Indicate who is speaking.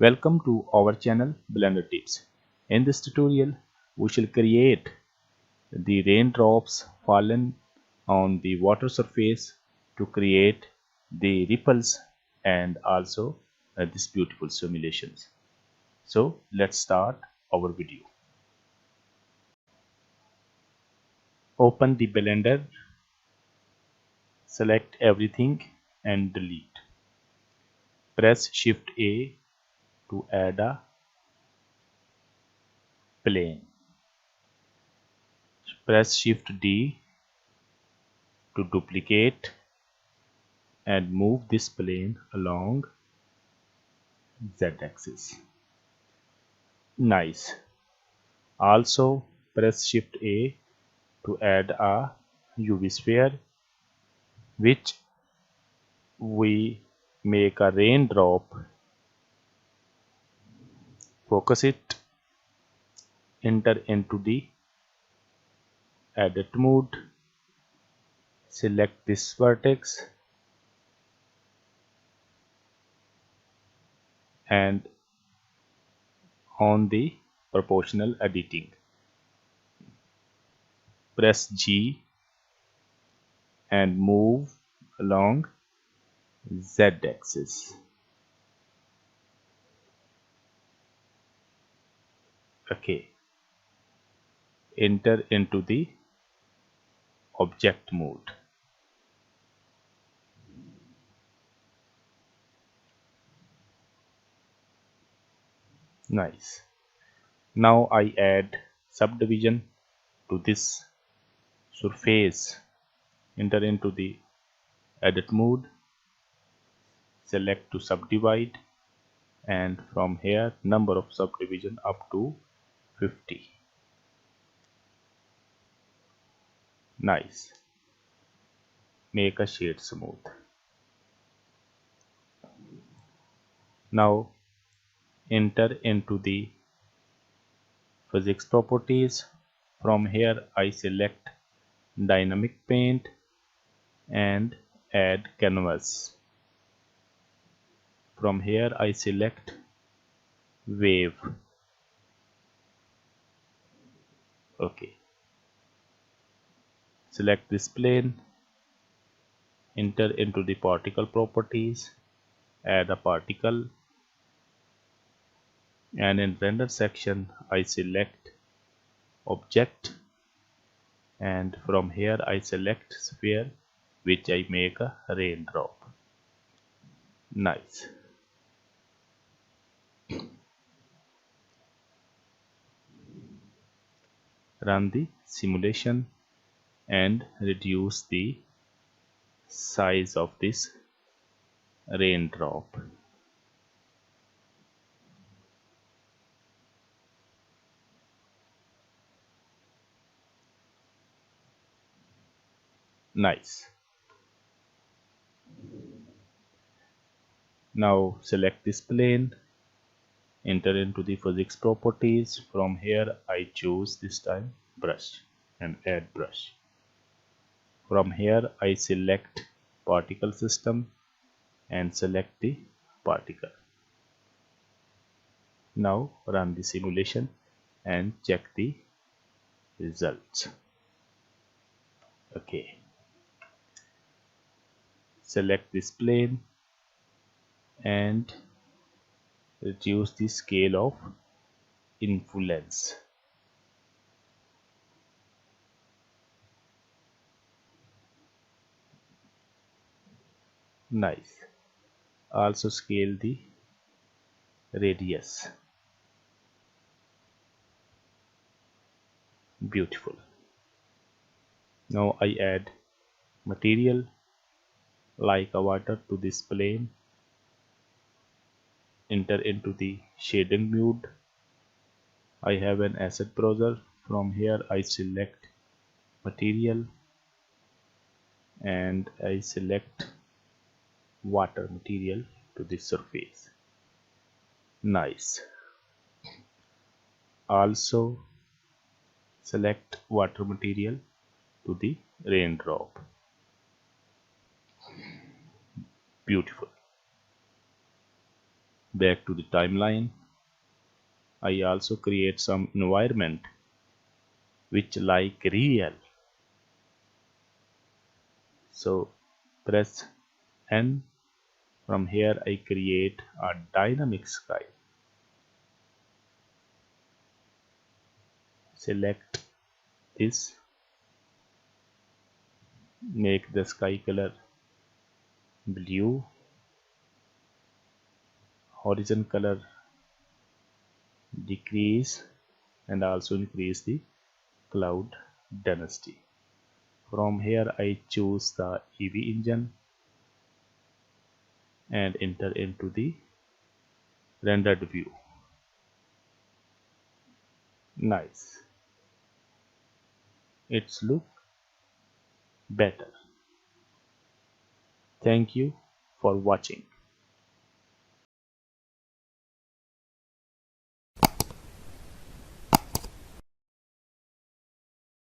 Speaker 1: Welcome to our channel Blender Tips. In this tutorial, we shall create the raindrops fallen on the water surface to create the ripples and also these beautiful simulations. So let's start our video. Open the Blender, select everything and delete. Press Shift A to add a plane. Press Shift D to duplicate and move this plane along Z-axis. Nice. Also press Shift A to add a UV sphere which we make a raindrop. Focus it, enter into the edit mode, select this vertex and on the proportional editing, press G and move along Z-axis. Okay, enter into the object mode. Nice. Now I add subdivision to this surface. Enter into the edit mode, select to subdivide and from here number of subdivision up to 50. Nice. Make a shade smooth. Now enter into the physics properties. From here I select dynamic paint and add canvas. From here I select wave. Okay, select this plane, enter into the particle properties, add a particle and in render section I select object and from here I select sphere which I make a raindrop. Nice. Run the simulation and reduce the size of this raindrop. Nice. Now select this plane, enter into the physics properties. From here I choose this time brush and add brush. From here I select particle system and select the particle. Now run the simulation and check the results. Okay, select this plane and reduce the scale of influence. Nice. Also scale the radius. Beautiful. Now I add material like a water to this plane, enter into the shading mode. I have an asset browser. From here I select material and I select water material to this surface. Nice. Also select water material to the raindrop. Beautiful. Back to the timeline, I also create some environment which like real. So press N. From here I create a dynamic sky. Select this, make the sky color blue, horizon color decrease, and also increase the cloud density. From here I choose the EV engine and enter into the rendered view. Nice. It's look better. Thank you for watching.